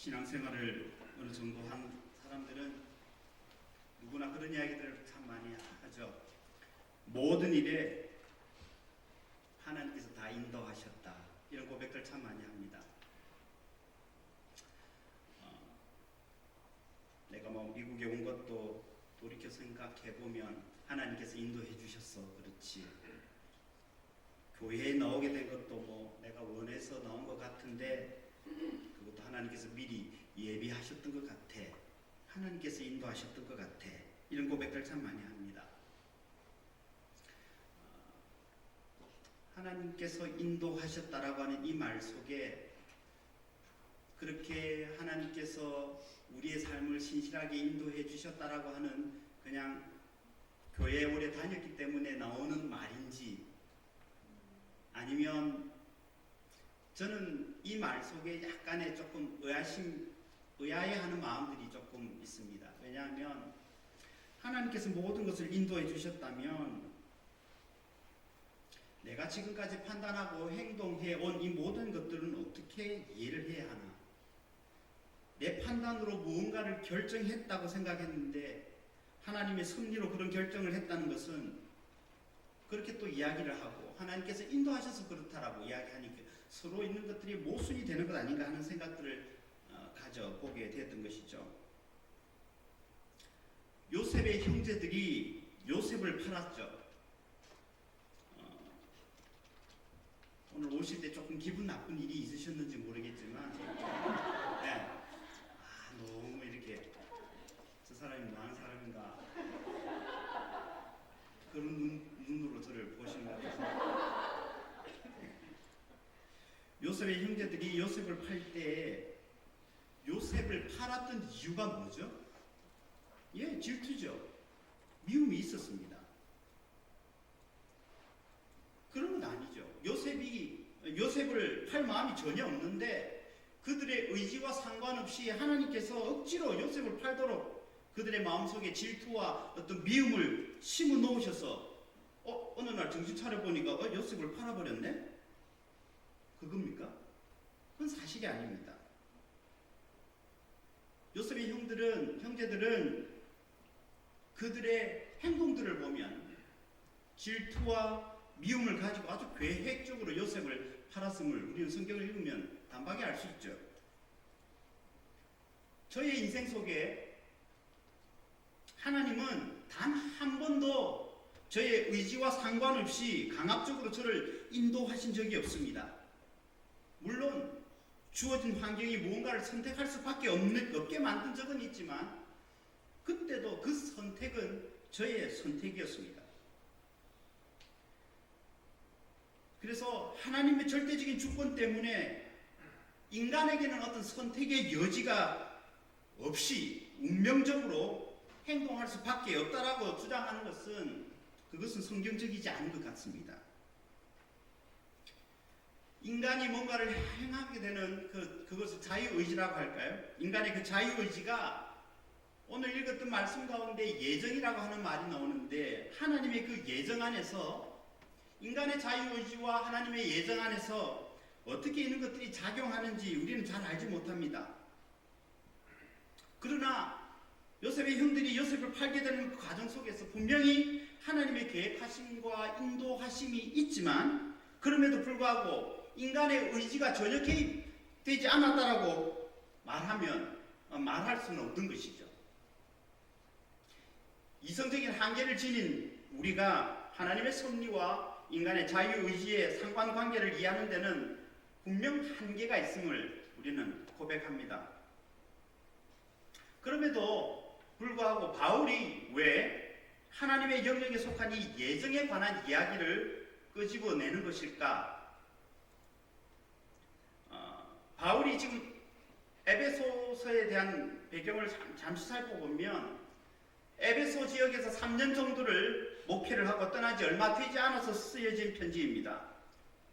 신앙생활을 어느 정도 한 사람들은 누구나 그런 이야기들을 참 많이 하죠. 모든 일에 하나님께서 다 인도하셨다. 이런 고백들 참 많이 합니다. 내가 미국에 온 것도 돌이켜 생각해보면 하나님께서 인도해 주셨어. 그렇지. 교회에 나오게 된 것도 내가 원해서 나온 것 같은데 그것도 하나님께서 미리 예비하셨던 것 같아. 하나님께서 인도하셨던 것 같아. 이런 고백들 참 많이 합니다. 하나님께서 인도하셨다라고 하는 이 말 속에 그렇게 하나님께서 우리의 삶을 신실하게 인도해 주셨다라고 하는 그냥 교회에 오래 다녔기 때문에 나오는 말인지, 아니면 저는 이 말 속에 약간의 조금 의아해하는 마음들이 조금 있습니다. 왜냐하면 하나님께서 모든 것을 인도해 주셨다면 내가 지금까지 판단하고 행동해 온 이 모든 것들은 어떻게 이해를 해야 하나? 내 판단으로 무언가를 결정했다고 생각했는데 하나님의 섭리로 그런 결정을 했다는 것은 그렇게 또 이야기를 하고 하나님께서 인도하셔서 그렇다라고 이야기하니까 서로 있는 것들이 모순이 되는 것 아닌가 하는 생각들을 가져보게 되었던 것이죠. 요셉의 형제들이 요셉을 팔았죠. 오늘 오실 때 조금 기분 나쁜 일이 있으셨는지 모르겠지만 네. 너무 이렇게 저 사람이 뭐하는 사람인가 그런 눈으로 저를 보시는 것 같아서 요셉의 형제들이 요셉을 팔 때 요셉을 팔았던 이유가 뭐죠? 질투죠. 미움이 있었습니다. 그런 건 아니죠. 요셉을 팔 마음이 전혀 없는데 그들의 의지와 상관없이 하나님께서 억지로 요셉을 팔도록 그들의 마음속에 질투와 어떤 미움을 심어 놓으셔서 어느 날 정신 차려보니까 요셉을 팔아버렸네? 그겁니까? 그건 사실이 아닙니다. 요셉의 형제들은 그들의 행동들을 보면 질투와 미움을 가지고 아주 계획적으로 요셉을 팔았음을 우리는 성경을 읽으면 단박에 알 수 있죠. 저의 인생 속에 하나님은 단 한 번도 저의 의지와 상관없이 강압적으로 저를 인도하신 적이 없습니다. 물론 주어진 환경이 무언가를 선택할 수밖에 없게 만든 적은 있지만 그때도 그 선택은 저의 선택이었습니다. 그래서 하나님의 절대적인 주권 때문에 인간에게는 어떤 선택의 여지가 없이 운명적으로 행동할 수밖에 없다라고 주장하는 것은 그것은 성경적이지 않은 것 같습니다. 인간이 뭔가를 행하게 되는 그것을 자유의지라고 할까요? 인간의 그 자유의지가 오늘 읽었던 말씀 가운데 예정이라고 하는 말이 나오는데 하나님의 그 예정 안에서 인간의 자유의지와 하나님의 예정 안에서 어떻게 이런 것들이 작용하는지 우리는 잘 알지 못합니다. 그러나 요셉의 형들이 요셉을 팔게 되는 그 과정 속에서 분명히 하나님의 계획하심과 인도하심이 있지만 그럼에도 불구하고 인간의 의지가 전혀 개입되지 않았다라고 말할 수는 없는 것이죠. 이성적인 한계를 지닌 우리가 하나님의 섭리와 인간의 자유의지의 상관관계를 이해하는 데는 분명 한계가 있음을 우리는 고백합니다. 그럼에도 불구하고 바울이 왜 하나님의 영역에 속한 이 예정에 관한 이야기를 끄집어내는 것일까? 바울이 지금 에베소서에 대한 배경을 잠시 살펴보면 에베소 지역에서 3년 정도를 목회를 하고 떠나지 얼마 되지 않아서 쓰여진 편지입니다.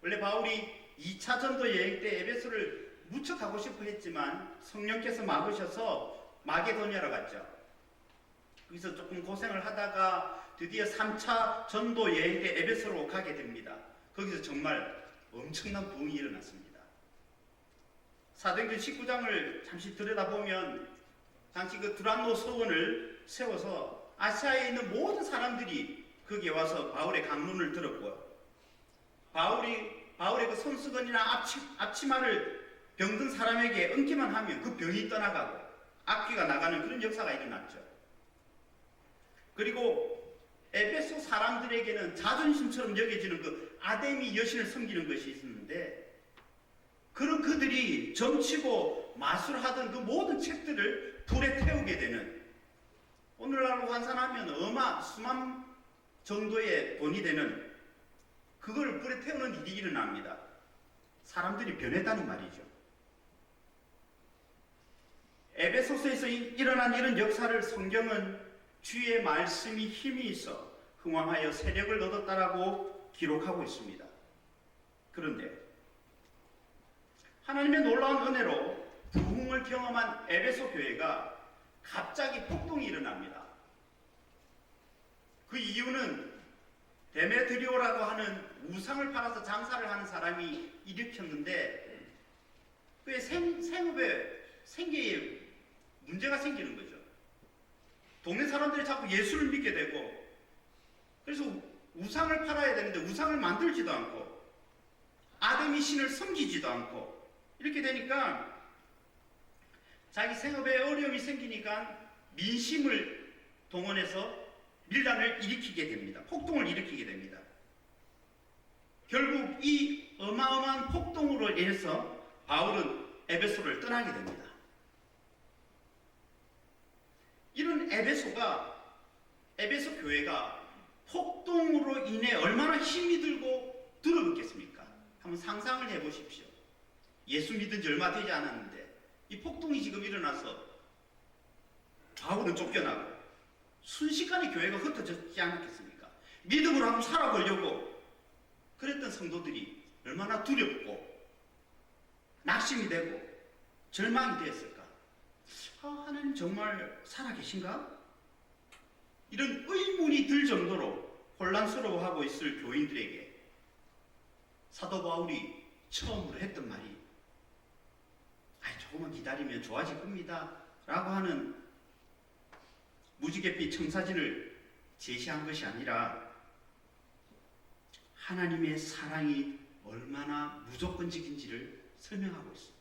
원래 바울이 2차 전도 여행 때 에베소를 무척 가고 싶어 했지만 성령께서 막으셔서 마게도냐로 갔죠. 거기서 조금 고생을 하다가 드디어 3차 전도 여행 때 에베소로 가게 됩니다. 거기서 정말 엄청난 부흥이 일어났습니다. 사도행전 19장을 잠시 들여다보면 당시 그 두란노 서원을 세워서 아시아에 있는 모든 사람들이 거기에 와서 바울의 강론을 들었고요. 바울의 그 손수건이나 앞치마를 병든 사람에게 얹기만 하면 그 병이 떠나가고 악귀가 나가는 그런 역사가 일어났죠. 그리고 에베소 사람들에게는 자존심처럼 여겨지는 그 아데미 여신을 섬기는 것이 있었는데, 그런 그들이 점치고 마술하던 그 모든 책들을 불에 태우게 되는, 오늘날로 환산하면 수만 정도의 돈이 되는 그걸 불에 태우는 일이 일어납니다. 사람들이 변했다는 말이죠. 에베소서에서 일어난 이런 역사를 성경은 주의 말씀이 힘이 있어 흥왕하여 세력을 얻었다라고 기록하고 있습니다. 그런데 하나님의 놀라운 은혜로 부흥을 경험한 에베소 교회가 갑자기 폭동이 일어납니다. 그 이유는 데메드리오라고 하는 우상을 팔아서 장사를 하는 사람이 일으켰는데, 그의 생계에 문제가 생기는 거죠. 동네 사람들이 자꾸 예수를 믿게 되고, 그래서 우상을 팔아야 되는데 우상을 만들지도 않고 아데미 신을 섬기지도 않고, 이렇게 되니까 자기 생업에 어려움이 생기니까 민심을 동원해서 밀란을 일으키게 됩니다. 폭동을 일으키게 됩니다. 결국 이 어마어마한 폭동으로 인해서 바울은 에베소를 떠나게 됩니다. 이런 에베소 교회가 폭동으로 인해 얼마나 힘이 들고 들어붙겠습니까? 한번 상상을 해보십시오. 예수 믿은 지 얼마 되지 않았는데 이 폭동이 지금 일어나서 바울은 쫓겨나고 순식간에 교회가 흩어졌지 않겠습니까? 믿음으로 한번 살아보려고 그랬던 성도들이 얼마나 두렵고 낙심이 되고 절망이 되었을까? 하나님 정말 살아계신가? 이런 의문이 들 정도로 혼란스러워하고 있을 교인들에게 사도 바울이 처음으로 했던 말이 조금만 기다리면 좋아질 겁니다 라고 하는 무지갯빛 청사진을 제시한 것이 아니라 하나님의 사랑이 얼마나 무조건적인지를 설명하고 있습니다.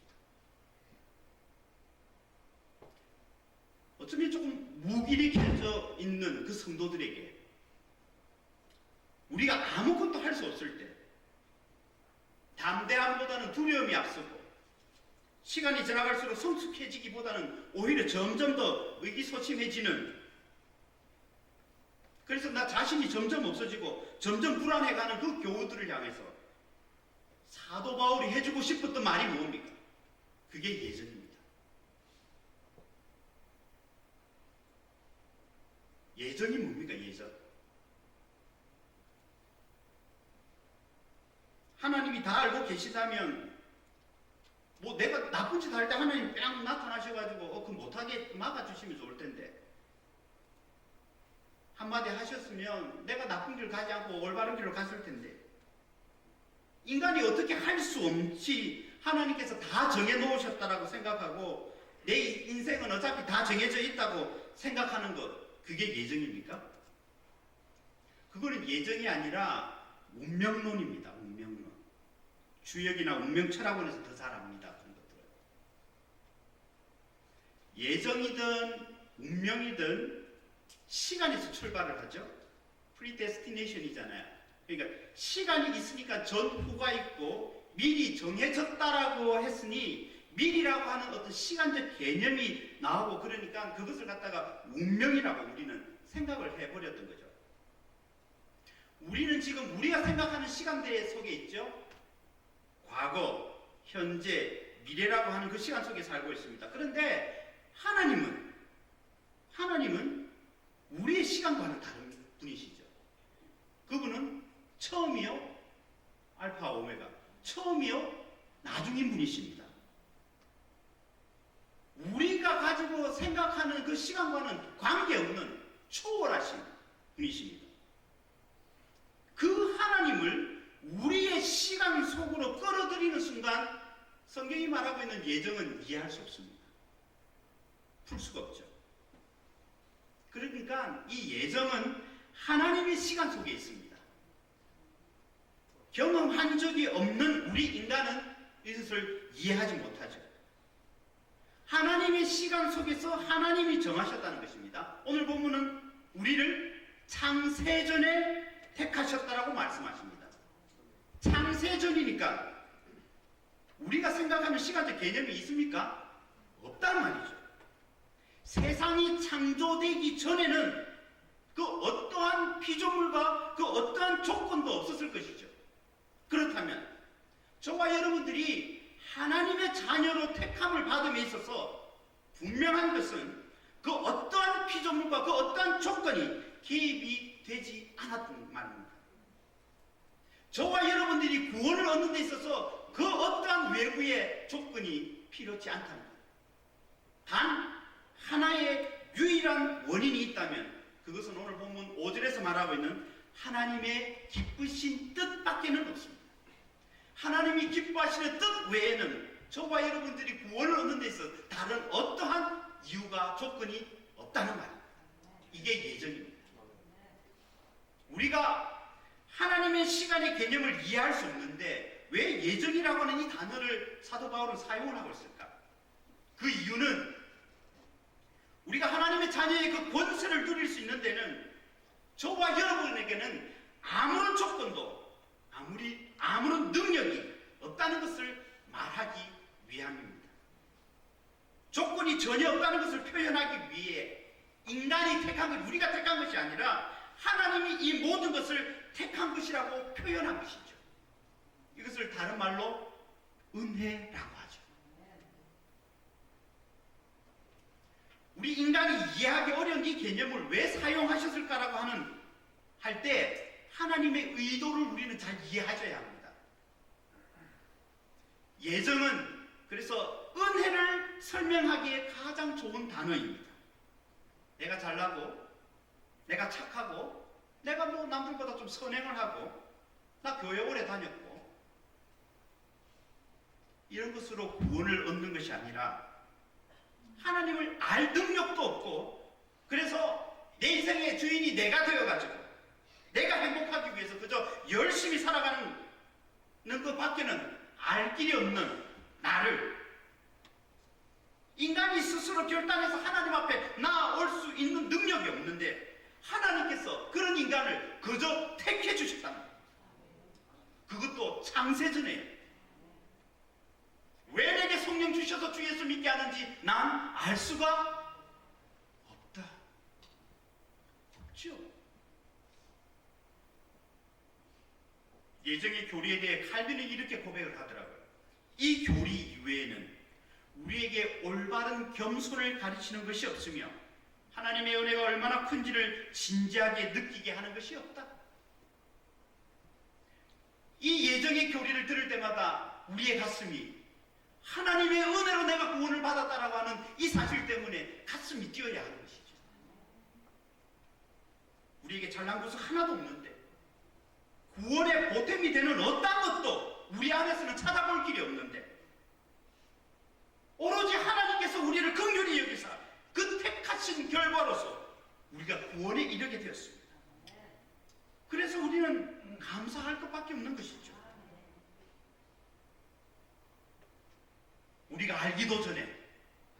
어쩌면 조금 무기력해져 있는 그 성도들에게 우리가 아무것도 할 수 없을 때 담대함보다는 두려움이 앞서고 시간이 지나갈수록 성숙해지기보다는 오히려 점점 더 의기소침해지는, 그래서 나 자신이 점점 없어지고 점점 불안해가는 그 교우들을 향해서 사도 바울이 해주고 싶었던 말이 뭡니까? 그게 예전입니다. 예전이 뭡니까? 예전. 하나님이 다 알고 계시다면 내가 나쁜 짓 할 때 하나님 뺑 나타나셔가지고 그 못하게 막아주시면 좋을 텐데, 한마디 하셨으면 내가 나쁜 길 가지 않고 올바른 길로 갔을 텐데, 인간이 어떻게 할 수 없지 하나님께서 다 정해놓으셨다라고 생각하고 내 인생은 어차피 다 정해져 있다고 생각하는 것, 그게 예정입니까? 그거는 예정이 아니라 운명론입니다. 운명론. 주역이나 운명철학원에서 더 잘 압니다. 그런 것들을. 예정이든 운명이든 시간에서 출발을 하죠. 프리데스티네이션이잖아요. 그러니까 시간이 있으니까 전후가 있고 미리 정해졌다라고 했으니 미리라고 하는 어떤 시간적 개념이 나오고, 그러니까 그것을 갖다가 운명이라고 우리는 생각을 해버렸던 거죠. 우리는 지금 우리가 생각하는 시간대 속에 있죠. 과거, 현재, 미래라고 하는 그 시간 속에 살고 있습니다. 그런데 하나님은 우리의 시간과는 다른 분이시죠. 그분은 처음이요 알파 오메가, 처음이요 나중인 분이십니다. 우리가 가지고 생각하는 그 시간과는 관계없는 초월하신 분이십니다. 그 하나님을 우리의 시간 속으로 끌어들이는 순간 성경이 말하고 있는 예정은 이해할 수 없습니다. 풀 수가 없죠. 그러니까 이 예정은 하나님의 시간 속에 있습니다. 경험한 적이 없는 우리 인간은 이것을 이해하지 못하죠. 하나님의 시간 속에서 하나님이 정하셨다는 것입니다. 오늘 본문은 우리를 창세전에 택하셨다라고 말씀하십니다. 창세전이니까 우리가 생각하는 시간적 개념이 있습니까? 없단 말이죠. 세상이 창조되기 전에는 그 어떠한 피조물과 그 어떠한 조건도 없었을 것이죠. 그렇다면 저와 여러분들이 하나님의 자녀로 택함을 받음에 있어서 분명한 것은 그 어떠한 피조물과 그 어떠한 조건이 개입이 되지 않았던 말입니다. 저와 여러분들이 구원을 얻는 데 있어서 그 어떠한 외부의 조건이 필요치 않답니다. 단 하나의 유일한 원인이 있다면 그것은 오늘 본문 5절에서 말하고 있는 하나님의 기쁘신 뜻밖에는 없습니다. 하나님이 기뻐하시는 뜻 외에는 저와 여러분들이 구원을 얻는 데 있어 다른 어떠한 이유가 조건이 없다는 말입니다. 이게 예정입니다. 우리가 하나님의 시간의 개념을 이해할 수 없는데 왜 예정이라고 하는 이 단어를 사도 바울은 사용을 하고 있을까? 그 이유는 우리가 하나님의 자녀의 그 권세를 누릴 수 있는 데는 저와 여러분에게는 아무런 조건도 아무런 능력이 없다는 것을 말하기 위함입니다. 조건이 전혀 없다는 것을 표현하기 위해 인간이 택한 것, 우리가 택한 것이 아니라 하나님이 이 모든 것을 택한 것이라고 표현한 것이죠. 이것을 다른 말로 은혜라고 하죠. 우리 인간이 이해하기 어려운 이 개념을 왜 사용하셨을까라고 할 때 하나님의 의도를 우리는 잘 이해하셔야 합니다. 예정은 그래서 은혜를 설명하기에 가장 좋은 단어입니다. 내가 잘나고 내가 착하고 내가 뭐 남들보다 좀 선행을 하고 나 교회 오래 다녔고 이런 것으로 구원을 얻는 것이 아니라 하나님을 알 능력도 없고 그래서 내 인생의 주인이 내가 되어가지고 내가 행복하기 위해서 그저 열심히 살아가는 것 밖에는 알 길이 없는 나를 인간이 스스로 결단해서 하나님 앞에 나아올 수 있는 능력이 없는데 하나님께서 그런 인간을 그저 택해 주셨다는 거예요. 그것도 창세전에 왜 내게 성령 주셔서 주 예수 믿게 하는지 난 알 수가 없다. 없죠. 예정의 교리에 대해 칼빈은 이렇게 고백을 하더라고요. 이 교리 이외에는 우리에게 올바른 겸손을 가르치는 것이 없으며 하나님의 은혜가 얼마나 큰지를 진지하게 느끼게 하는 것이 없다. 이 예정의 교리를 들을 때마다 우리의 가슴이 하나님의 은혜로 내가 구원을 받았다라고 하는 이 사실 때문에 가슴이 뛰어야 하는 것이죠. 우리에게 잘난 것은 하나도 없는데 구원의 보탬이 되는 어떤 것도 우리 안에서는 찾아볼 길이 없는데 오로지 하나님께서 우리를 긍휼히 여기사 그 택하신 결과로서 우리가 구원에 이르게 되었습니다. 그래서 우리는 감사할 것밖에 없는 것이죠. 우리가 알기도 전에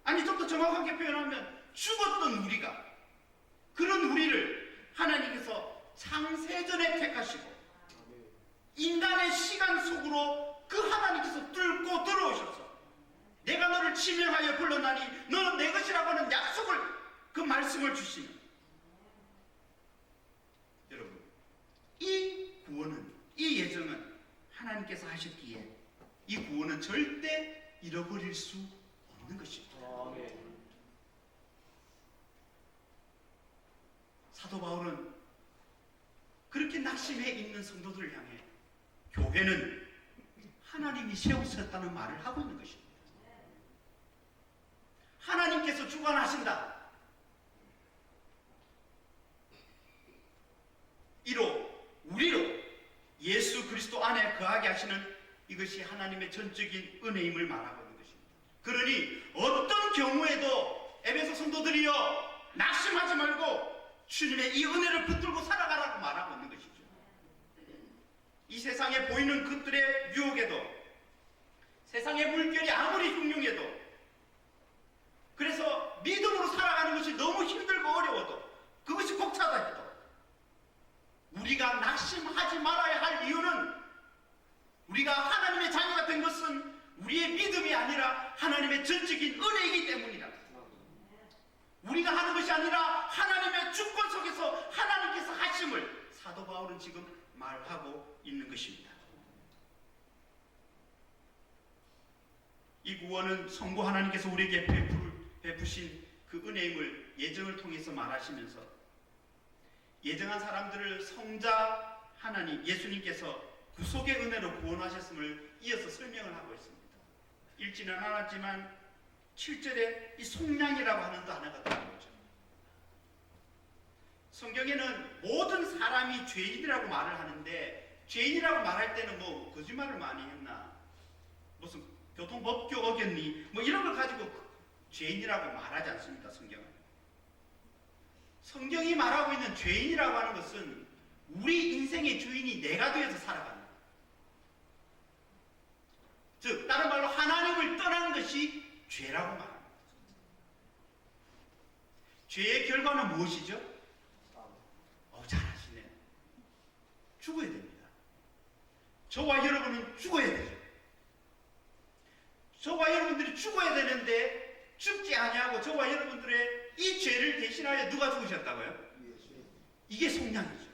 아니 좀 더 정확하게 표현하면 죽었던 우리가 그런 우리를 하나님께서 창세전에 택하시고 인간의 시간 속으로 그 하나님께서 뚫고 들어오셔서 내가 너를 지명하여 불러나니 너는 내 것이라고 하는 약속을 그 말씀을 주시는 여러분 이 구원은 이 예정은 하나님께서 하셨기에 이 구원은 절대 잃어버릴 수 없는 것입니다. 사도 바울은 그렇게 낙심해 있는 성도들을 향해 교회는 하나님이 세우셨다는 말을 하고 있는 것입니다. 하나님께서 주관하신다. 이로 우리로 예수 그리스도 안에 거하게 하시는 이것이 하나님의 전적인 은혜임을 말하고 있는 것입니다. 그러니 어떤 경우에도 에베소 성도들이여 낙심하지 말고 주님의 이 은혜를 붙들고 살아가라고 말하고 있는 것이죠. 이 세상에 보이는 것들의 유혹에도, 세상의 물결이 아무리 흉흉해도, 그래서 믿음으로 살아가는 것이 너무 힘들고 어려워도, 그것이 벅차다 해도 우리가 낙심하지 말아야 할 이유는, 우리가 하나님의 자녀가 된 것은 우리의 믿음이 아니라 하나님의 전적인 은혜이기 때문이다. 우리가 하는 것이 아니라 하나님의 주권 속에서 하나님께서 하심을 사도 바울은 지금 말하고 있는 것입니다. 이 구원은 성부 하나님께서 우리에게 베푸신 그 은혜임을 예정을 통해서 말하시면서, 예정한 사람들을 성자 하나님 예수님께서 구속의 은혜로 구원하셨음을 이어서 설명을 하고 있습니다. 읽지는 않았지만 7절에 이 속량이라고 하는 단어가 들어오죠. 성경에는 모든 사람이 죄인이라고 말을 하는데, 죄인이라고 말할 때는 뭐 거짓말을 많이 했나, 무슨 교통법규 어겼니, 뭐 이런 걸 가지고 죄인이라고 말하지 않습니다. 성경이 말하고 있는 죄인이라고 하는 것은 우리 인생의 주인이 내가 되어서 살아가는 거예요. 즉 다른 말로 하나님을 떠나는 것이 죄라고 말합니다. 죄의 결과는 무엇이죠? 잘 아시네요. 죽어야 됩니다. 저와 여러분은 죽어야 되죠. 저와 여러분들이 죽어야 되는데 죽지 아니하고 저와 여러분들의 이 죄를 대신하여 누가 죽으셨다고요? 이게 속량이죠.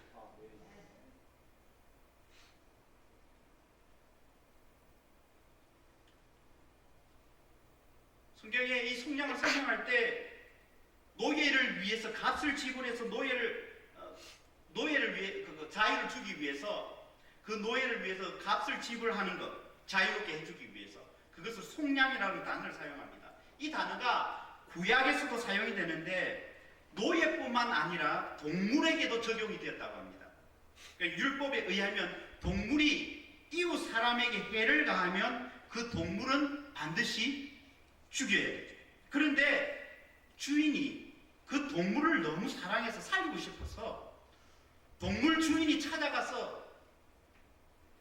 성경에 이 속량을 설명할 때 노예를 위해서 값을 지불해서 노예를 위해 자유를 주기 위해서, 그 노예를 위해서 값을 지불하는 것, 자유롭게 해주기 위해서, 그것을 속량이라는 단어를 사용합니다. 이 단어가 구약에서도 사용이 되는데 노예뿐만 아니라 동물에게도 적용이 되었다고 합니다. 그러니까 율법에 의하면 동물이 이웃 사람에게 해를 가하면 그 동물은 반드시 죽여야 되죠. 그런데 주인이 그 동물을 너무 사랑해서 살리고 싶어서 동물 주인이 찾아가서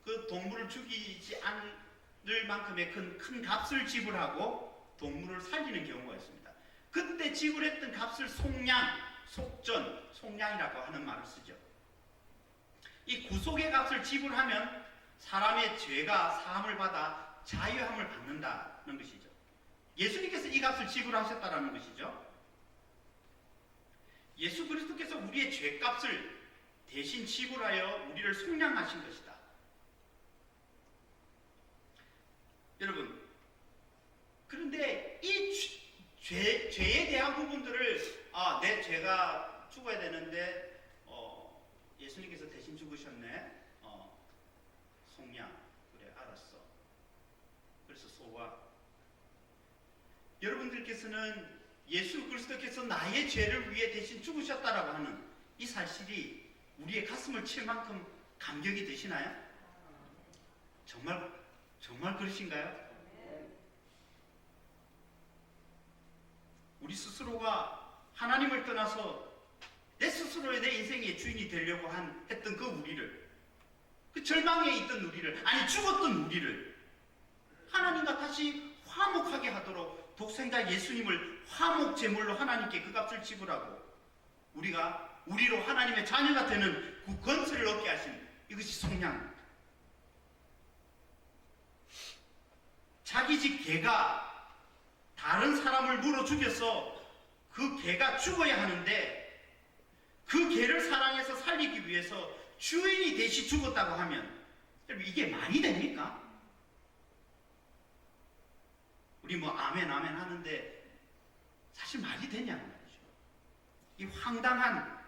그 동물을 죽이지 않을 만큼의 큰 값을 지불하고 동물을 살리는 경우가 있습니다. 그때 지불했던 값을 속량, 속전, 속량이라고 하는 말을 쓰죠. 이 구속의 값을 지불하면 사람의 죄가 사함을 받아 자유함을 받는다는 것이죠. 예수님께서 이 값을 지불하셨다는 것이죠. 예수 그리스도께서 우리의 죄값을 대신 지불하여 우리를 속량하신 것이다. 여러분, 그런데 이 죄에 대한 부분들을 내 죄가 죽어야 되는데 예수님께서 대신 죽으셨네. 속량. 그래, 알았어. 그래서 소와. 여러분들께서는 예수 그리스도께서 나의 죄를 위해 대신 죽으셨다라고 하는 이 사실이 우리의 가슴을 칠 만큼 감격이 되시나요? 정말 그러신가요? 우리 스스로가 하나님을 떠나서 내 스스로의 내 인생의 주인이 되려고 했던 그 우리를, 그 절망에 있던 우리를, 아니 죽었던 우리를 하나님과 다시 화목하게 하도록 독생자 예수님을 화목 제물로 하나님께 그 값을 지불하고 우리로 하나님의 자녀가 되는 그 권세를 얻게 하신 이것이 속량. 자기 집 개가 다른 사람을 물어 죽여서 그 개가 죽어야 하는데 그 개를 사랑해서 살리기 위해서 주인이 대신 죽었다고 하면 여러분 이게 말이 됩니까? 우리 아멘 하는데 사실 말이 되냐는 말이죠. 이 황당한,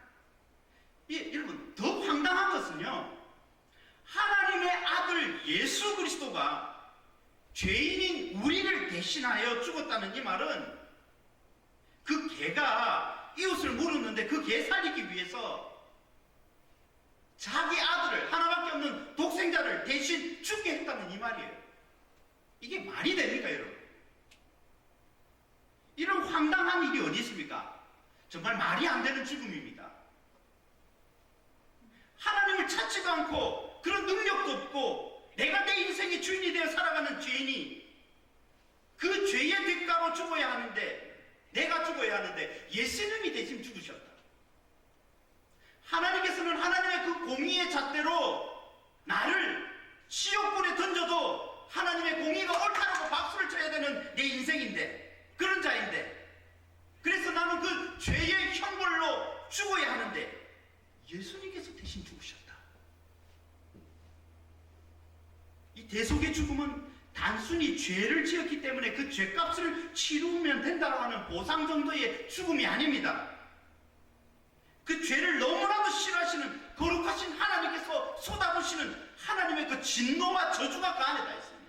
여러분 더 황당한 것은요, 하나님의 아들 예수 그리스도가 죄인인 우리를 대신하여 죽었다는 이 말은 그 개가 이웃을 물었는데 그 개 살리기 위해서 자기 아들을, 하나밖에 없는 독생자를 대신 죽게 했다는 이 말이에요. 이게 말이 됩니까, 여러분? 이런 황당한 일이 어디 있습니까? 정말 말이 안 되는 죽음입니다. 하나님을 찾지도 않고 그런 능력도 없고 내가 내 인생의 주인이 되어 살아가는 죄인이 그 죄의 대가로 죽어야 하는데, 내가 죽어야 하는데 예수님이 대신 죽으셨다. 하나님께서는 하나님의 그 공의의 잣대로 나를 지옥불에 던져도 하나님의 공의가 옳다라고 박수를 쳐야 되는 내 인생인데, 그런 자인데, 그래서 나는 그 죄의 형벌로 죽어야 하는데 예수님께서 대신 죽으셨다. 이 대속의 죽음은 단순히 죄를 지었기 때문에 그 죄값을 치르면 된다고 하는 보상 정도의 죽음이 아닙니다. 그 죄를 너무나도 싫어하시는 거룩하신 하나님께서 쏟아부시는 하나님의 그 진노와 저주가 그 안에 다 있습니다.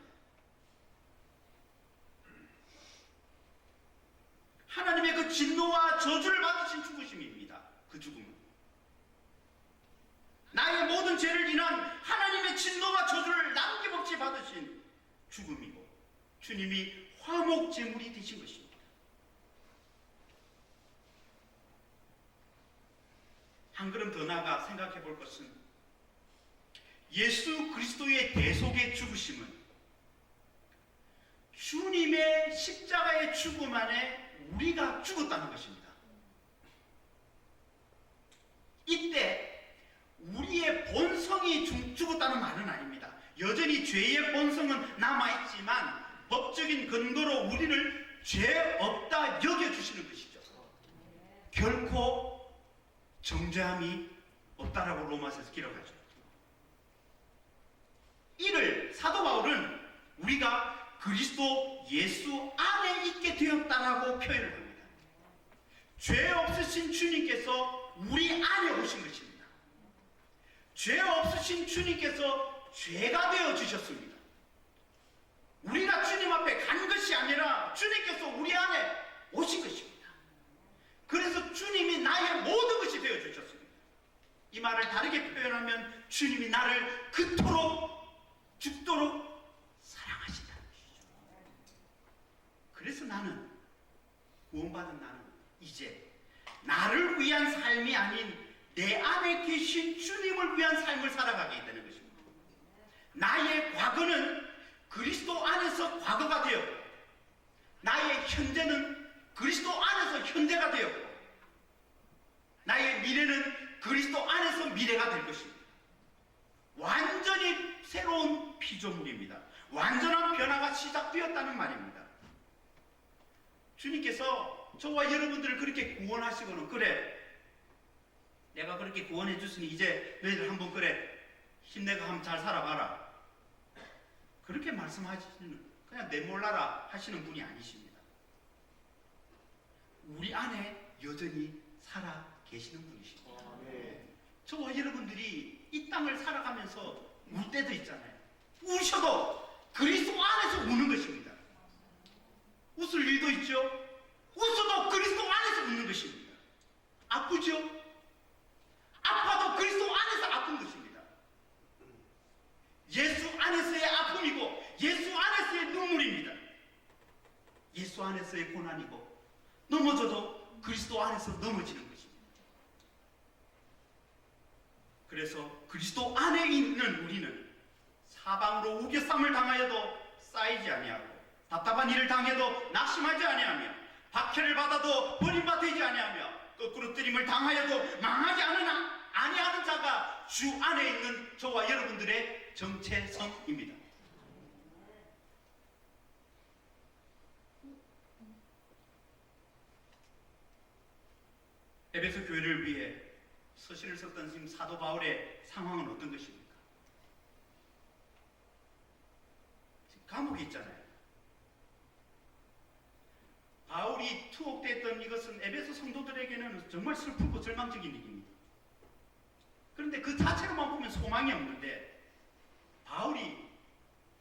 하나님의 그 진노와 저주를 받으신 죽으심입니다. 그 죽음은 나의 모든 죄를 인한 하나님의 진노와 저주를 남김없이 받으신 죽음이고, 주님이 화목제물이 되신 것입니다. 한 걸음 더 나아가 생각해 볼 것은, 예수 그리스도의 대속의 죽으심은 주님의 십자가의 죽음 안에 우리가 죽었다는 것입니다. 이때 우리의 본성이 죽었다는 말은 아닙니다. 여전히 죄의 본성은 남아있지만 법적인 근거로 우리를 죄 없다 여겨주시는 것이죠. 결코 정죄함이 없다라고 로마서에서 기록하죠. 이를 사도 바울은 우리가 그리스도 예수 안에 있게 되었다라고 표현을 합니다. 죄 없으신 주님께서 우리 안에 오신 것입니다. 죄 없으신 주님께서 죄가 되어 주셨습니다. 우리가 주님 앞에 간 것이 아니라 주님께서 우리 안에 오신 것입니다. 그래서 주님이 나의 모든 것이 되어 주셨습니다. 이 말을 다르게 표현하면 주님이 나를 그토록 죽도록 사랑하신다는 것이죠. 그래서 나는, 구원받은 나는 이제 나를 위한 삶이 아닌 내 안에 계신 주님을 위한 삶을 살아가게 되는 것입니다. 나의 과거는 그리스도 안에서 과거가 되었고, 나의 현재는 그리스도 안에서 현재가 되었고, 나의 미래는 그리스도 안에서 미래가 될 것입니다. 완전히 새로운 피조물입니다. 완전한 변화가 시작되었다는 말입니다. 주님께서 저와 여러분들을 그렇게 구원하시고는, 그래, 내가 그렇게 구원해 줬으니 이제 너희들 한번 그래 힘내가 한번 잘 살아봐라, 그렇게 말씀하시는, 그냥 내몰라라 하시는 분이 아니십니다. 우리 안에 여전히 살아 계시는 분이십니다. 저와 여러분들이 이 땅을 살아가면서 울 때도 있잖아요. 우셔도 그리스도 안에서 우는 것입니다. 웃을 일도 있죠. 웃어도 그리스도 안에서 웃는 것입니다. 아프죠? 아파도 그리스도 안에서 아픈 것입니다. 예수 안에서의 아픔이고 예수 안에서의 눈물입니다. 예수 안에서의 고난이고, 넘어져도 그리스도 안에서 넘어지는 것입니다. 그래서 그리스도 안에 있는 우리는 사방으로 우겨쌈을 당하여도 쌓이지 아니하고, 답답한 일을 당해도 낙심하지 아니하며, 박해를 받아도 버림받지 아니하며, 거꾸로 뜨림을 당하여도 망하지 아니하는 자가 주 안에 있는 저와 여러분들의 정체성입니다. 에베소 교회를 위해 서신을 썼던 지금 사도 바울의 상황은 어떤 것입니까? 지금 감옥에 있잖아요. 바울이 투옥됐던 이것은 에베소 성도들에게는 정말 슬프고 절망적인 일입니다. 그런데 그 자체로만 보면 소망이 없는데, 바울이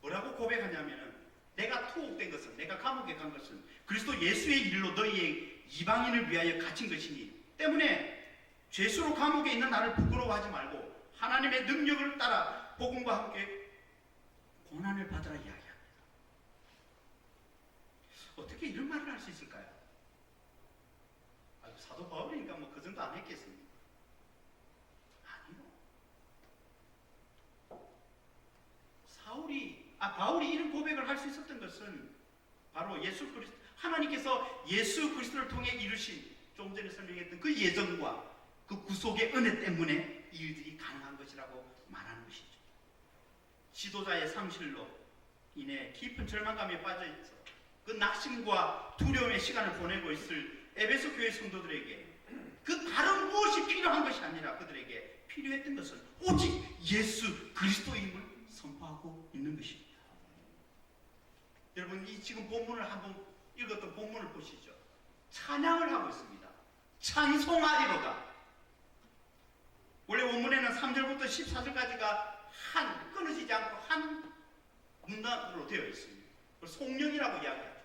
뭐라고 고백하냐면은, 내가 투옥된 것은, 내가 감옥에 간 것은 그리스도 예수의 일로 너희의 이방인을 위하여 갇힌 것이니 때문에 죄수로 감옥에 있는 나를 부끄러워하지 말고 하나님의 능력을 따라 복음과 함께 고난을 받으라 이야기합니다. 어떻게 이런 말을 할 수 있을까요? 사도 바울이니까 뭐 그 정도 안 했겠습니까? 아니요. 바울이 이런 고백을 할 수 있었던 것은 바로 예수 그리스도, 하나님께서 예수 그리스도를 통해 이루신, 좀 전에 설명했던 그 예정과 그 구속의 은혜 때문에 이 일들이 가능한 것이라고 말하는 것이죠. 지도자의 상실로 인해 깊은 절망감에 빠져있어 그 낙심과 두려움의 시간을 보내고 있을 에베소 교회 성도들에게 그 다른 무엇이 필요한 것이 아니라 그들에게 필요했던 것은 오직 예수 그리스도임을 선포하고 있는 것입니다. 여러분, 이 지금 본문을 한번 읽었던 본문을 보시죠. 찬양을 하고 있습니다. 찬송하리로다. 원래 원문에는 3절부터 14절까지가 끊어지지 않고 한 문단으로 되어 있습니다. 송령이라고 이야기하죠.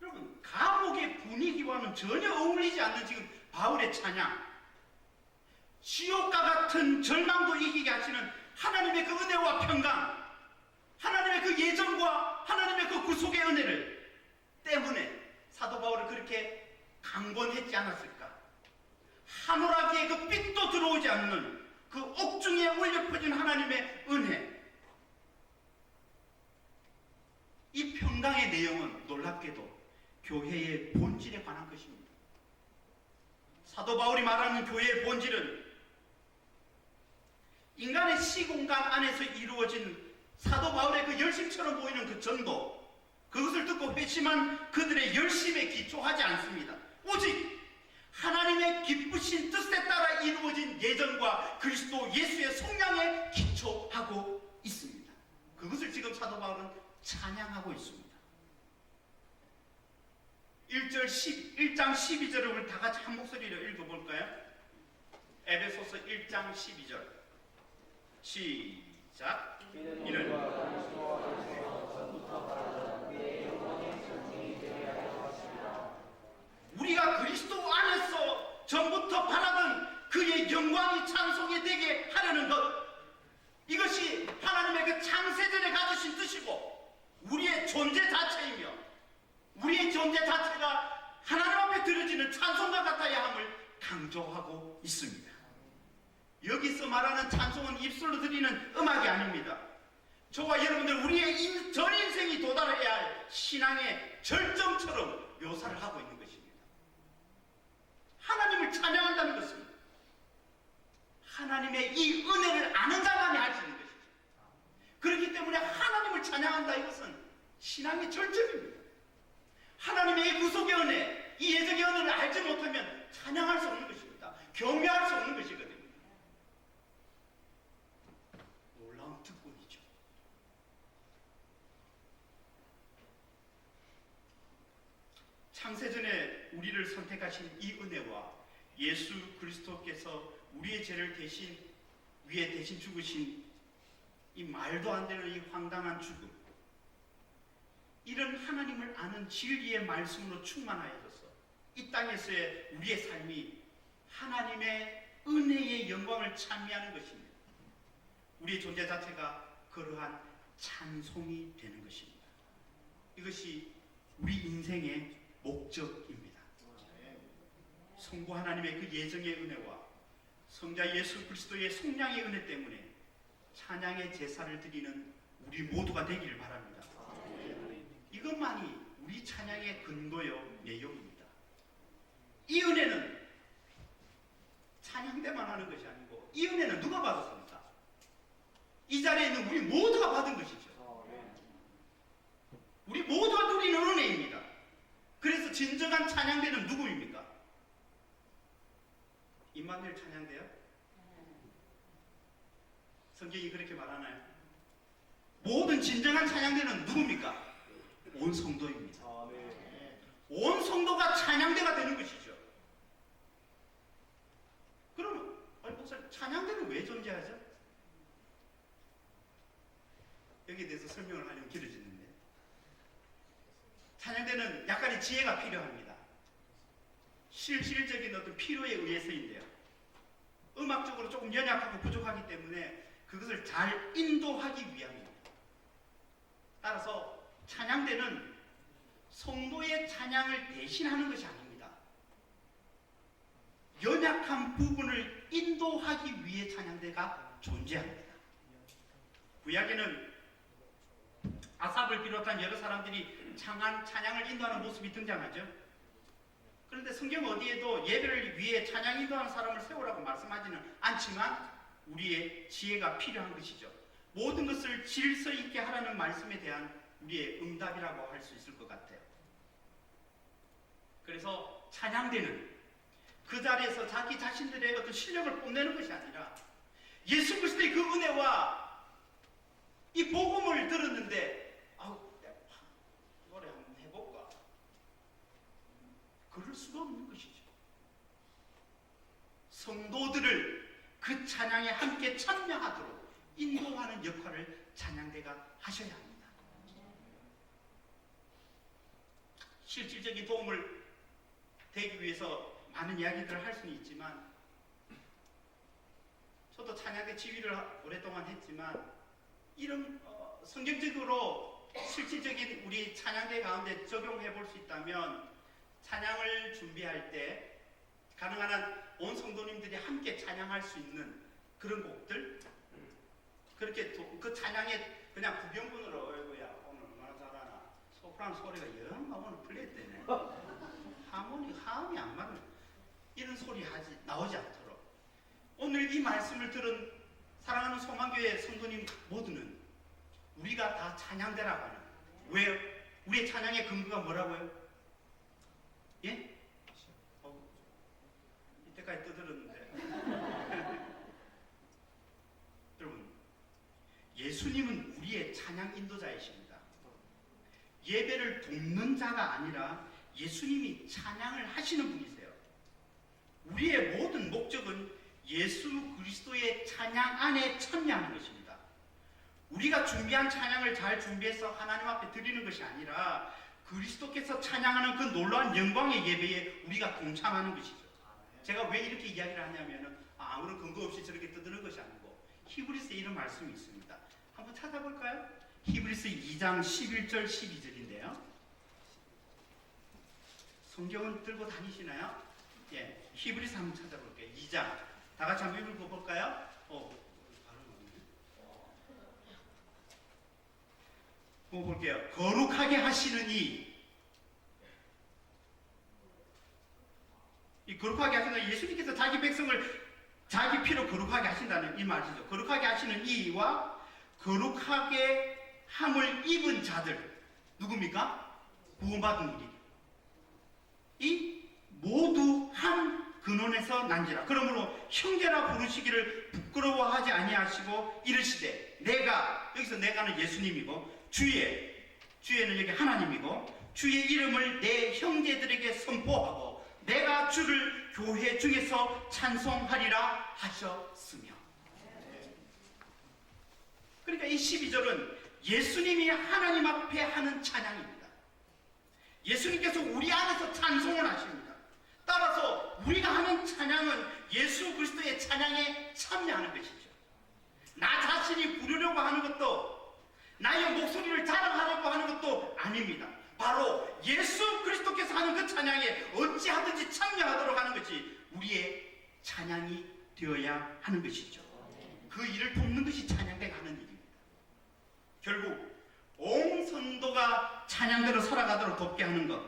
여러분, 감옥의 분위기와는 전혀 어울리지 않는 지금 바울의 찬양, 지옥과 같은 절망도 이기게 하시는 하나님의 그 은혜와 평강, 하나님의 그 예정과 하나님의 그 구속의 은혜를 때문에 사도 바울을 그렇게 강권했지 않았을까? 하늘하기에 그 빛도 들어오지 않는 그 옥중에 울려 퍼진 하나님의 은혜, 이 평강의 내용은 놀랍게도 교회의 본질에 관한 것입니다. 사도 바울이 말하는 교회의 본질은 인간의 시공간 안에서 이루어진 사도 바울의 그 열심처럼 보이는 그 전도, 그것을 듣고 회심한 그들의 열심에 기초하지 않습니다. 오직 하나님의 기쁘신 뜻에 따라 이루어진 예정과 그리스도 예수의 속량에 기초하고 있습니다. 그것을 지금 사도 바울은 찬양하고 있습니다. 1장 12절을 우리 다 같이 한 목소리로 읽어볼까요? 에베소서 1장 12절 시작. 이는 우리가 그리스도 안에서 전부터 바라던 그의 영광이 찬송이 되게 하려는 것, 이것이 하나님의 그 창세전에 가지신 뜻이고 우리의 존재 자체이며 우리의 존재 자체가 하나님 앞에 드려지는 찬송과 같아야 함을 강조하고 있습니다. 여기서 말하는 찬송은 입술로 드리는 음악이 아닙니다. 저와 여러분들 우리의 전 인생이 도달해야 할 신앙의 절정처럼 묘사를 하고 있는 것입니다. 하나님을 찬양한다는 것은 하나님의 이 은혜를 아는 자만이 할 수 있는 것이죠. 그렇기 때문에 하나님을 찬양한다, 이것은 신앙의 절정입니다. 하나님의 이 구속의 은혜, 이 예정의 은혜를 알지 못하면 찬양할 수 없는 것입니다. 경배할 수 없는 것이거든요. 놀라운 특권이죠. 창세전에 우리를 선택하신 이 은혜와 예수 그리스도께서 우리의 죄를 위해 대신 죽으신 이 말도 안 되는 이 황당한 죽음, 이런 하나님을 아는 진리의 말씀으로 충만하여져서 이 땅에서의 우리의 삶이 하나님의 은혜의 영광을 찬미하는 것입니다. 우리의 존재 자체가 그러한 찬송이 되는 것입니다. 이것이 우리 인생의 목적입니다. 성부 하나님의 그 예정의 은혜와 성자 예수 그리스도의 속량의 은혜 때문에 찬양의 제사를 드리는 우리 모두가 되기를 바랍니다. 이것만이 우리 찬양의 근거요 내용입니다. 이 은혜는 찬양 때만 하는 것이 아니고 이 은혜는 누가 받았습니까? 이 자리에 있는 우리 모두가 받은 것이죠. 우리 모두가 누리는 은혜입니다. 그래서 진정한 찬양대는 누구입니까? 임마누엘 찬양대요? 성경이 그렇게 말하나요? 모든 진정한 찬양대는 누굽니까? 온 성도입니다. 온 성도가 찬양대가 되는 것이죠. 그러면 목사님, 찬양대는 왜 존재하죠? 여기에 대해서 설명을 하려면 길어지는데, 찬양대는 약간의 지혜가 필요합니다. 실질적인 어떤 필요에 의해서인데요. 음악적으로 조금 연약하고 부족하기 때문에 그것을 잘 인도하기 위함입니다. 따라서 찬양대는 성도의 찬양을 대신하는 것이 아닙니다. 연약한 부분을 인도하기 위해 찬양대가 존재합니다. 구약에는 아삽을 비롯한 여러 사람들이 찬양을 인도하는 모습이 등장하죠. 그런데 성경 어디에도 예배를 위해 찬양 인도하는 사람을 세우라고 말씀하지는 않지만 우리의 지혜가 필요한 것이죠. 모든 것을 질서 있게 하라는 말씀에 대한 우리의 응답이라고 할 수 있을 것 같아요. 그래서 찬양대는 그 자리에서 자기 자신들의 어떤 실력을 뽐내는 것이 아니라 예수 그리스도의 그 은혜와 이 복음을 들었는데 노래 한번 해볼까? 그럴 수가 없는 것이죠. 성도들을 그 찬양에 함께 참여하도록 인도하는 역할을 찬양대가 하셔야 합니다. 실질적인 도움을 되기 위해서 많은 이야기들을 할 수는 있지만 저도 찬양대 지휘를 오랫동안 했지만 이런 성경적으로 실질적인 우리 찬양대 가운데 적용해 볼 수 있다면 찬양을 준비할 때 가능한 한 온 성도님들이 함께 찬양할 수 있는 그런 곡들 그렇게 그 찬양에 그냥 구경꾼으로 어이구야 오늘 얼마나 잘하나 소프라노 소리가 영 오늘 플랫되네 하음이 안 맞는 이런 소리 나오지 않도록 오늘 이 말씀을 들은 사랑하는 소망교회 성도님 모두는 우리가 다 찬양대라고 하는 왜? 우리의 찬양의 근거가 뭐라고요? 예? 이때까지 떠들었는데 여러분 예수님은 우리의 찬양 인도자이십니다. 예배를 돕는 자가 아니라 예수님이 찬양을 하시는 분이세요. 우리의 모든 목적은 예수 그리스도의 찬양 안에 참여하는 것입니다. 우리가 준비한 찬양을 잘 준비해서 하나님 앞에 드리는 것이 아니라 그리스도께서 찬양하는 그 놀라운 영광의 예배에 우리가 동참하는 것이죠. 제가 왜 이렇게 이야기를 하냐면 아무런 근거 없이 저렇게 떠드는 것이 아니고 히브리서에 이런 말씀이 있습니다. 한번 찾아볼까요? 히브리서 2장 11절 12절인데요. 성경은 들고 다니시나요? 예, 히브리서 한번 찾아볼게요. 2장 다 같이 한번 읽어볼까요? 볼게요. 거룩하게 하시는 이 거룩하게 하시는 예수님께서 자기 백성을 자기 피로 거룩하게 하신다는 이 말이죠. 거룩하게 하시는 이와 거룩하게 함을 입은 자들 누굽니까? 구원받은 이들. 이 모두 한 근원에서 난지라. 그러므로 형제라 부르시기를 부끄러워하지 아니하시고 이르시되 내가 여기서 내가는 예수님이고 주의는 여기 하나님이고 주의 이름을 내 형제들에게 선포하고 내가 주를 교회 중에서 찬송하리라 하셨으며. 그러니까 이 12절은 예수님이 하나님 앞에 하는 찬양입니다. 예수님께서 우리 안에서 찬송을 하십니다. 따라서 우리가 하는 찬양은 예수 그리스도의 찬양에 참여하는 것이죠. 나 자신이 부르려고 하는 것도 나의 목소리를 자랑하려고 하는 것도 아닙니다. 바로 예수 그리스도께서 하는 그 찬양에 어찌하든지 참여하도록 하는 것이 우리의 찬양이 되어야 하는 것이죠. 그 일을 돕는 것이 찬양대가 하는 일입니다. 결국 온 성도가 찬양대로 살아가도록 돕게 하는 것,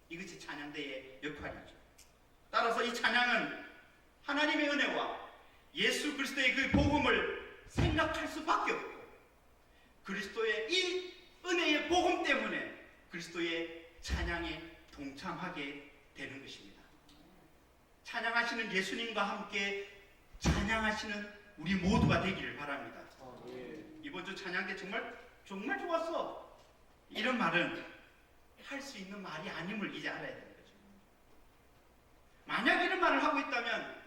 이것이 찬양대의 역할이죠. 따라서 이 찬양은 하나님의 은혜와 예수 그리스도의 그 복음을 생각할 수밖에 없고 그리스도의 이 은혜의 복음 때문에 그리스도의 찬양에 동참하게 되는 것입니다. 찬양하시는 예수님과 함께 찬양하시는 우리 모두가 되기를 바랍니다. 이번 주 찬양대 정말 좋았어. 이런 말은 할 수 있는 말이 아님을 이제 알아야 되는 거죠. 만약 이런 말을 하고 있다면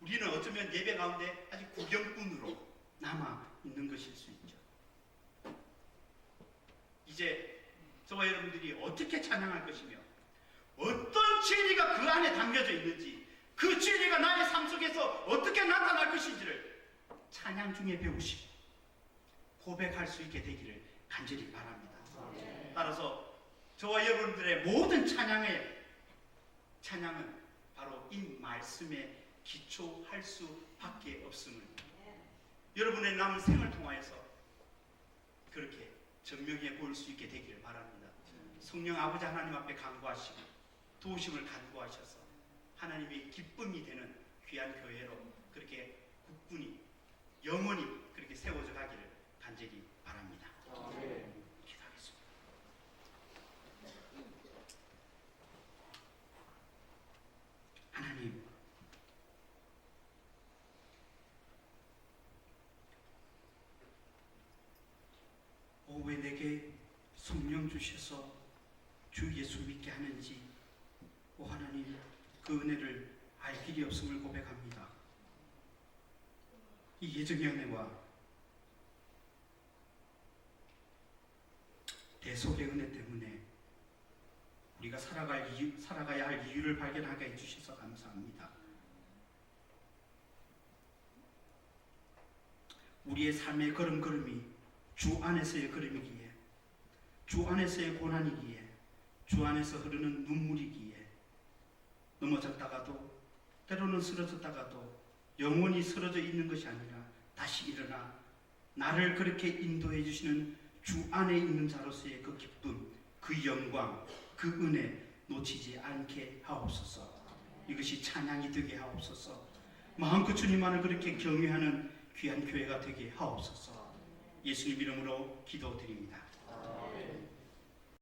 우리는 어쩌면 예배 가운데 아직 구경꾼으로 남아 있는 것일 수 있죠. 이제 저와 여러분들이 어떻게 찬양할 것이며 어떤 진리가 그 안에 담겨져 있는지 그 진리가 나의 삶 속에서 어떻게 나타날 것인지를 찬양 중에 배우시고 고백할 수 있게 되기를 간절히 바랍니다. 따라서 저와 여러분들의 모든 찬양은 바로 이 말씀에 기초할 수밖에 없음을 여러분의 남은 생을 통하여서 그렇게 증명해 볼 수 있게 되기를 바랍니다. 성령 아버지 하나님 앞에 간구하시고 도우심을 간구하셔서 하나님의 기쁨이 되는 귀한 교회로 그렇게 굳건히 영원히 그렇게 세워져 가기를 간절히 바랍니다. 기도하겠습니다. 하나님, 왜 내게 성령 주셔서 주 예수 믿게 하는지 하나님, 그 은혜를 알 길이 없음을 고백합니다. 이 예정의 은혜와 대속의 은혜 때문에 우리가 살아가야 할 이유를 발견하게 해주셔서 감사합니다. 우리의 삶의 걸음걸음이 주 안에서의 걸음이기에, 주 안에서의 고난이기에, 주 안에서 흐르는 눈물이기에 넘어졌다가도 때로는 쓰러졌다가도 영원히 쓰러져 있는 것이 아니라 다시 일어나 나를 그렇게 인도해 주시는 주 안에 있는 자로서의 그 기쁨, 그 영광, 그 은혜 놓치지 않게 하옵소서. 이것이 찬양이 되게 하옵소서. 마음껏 주님만을 그렇게 경외하는 귀한 교회가 되게 하옵소서. 예수님 이름으로 기도드립니다.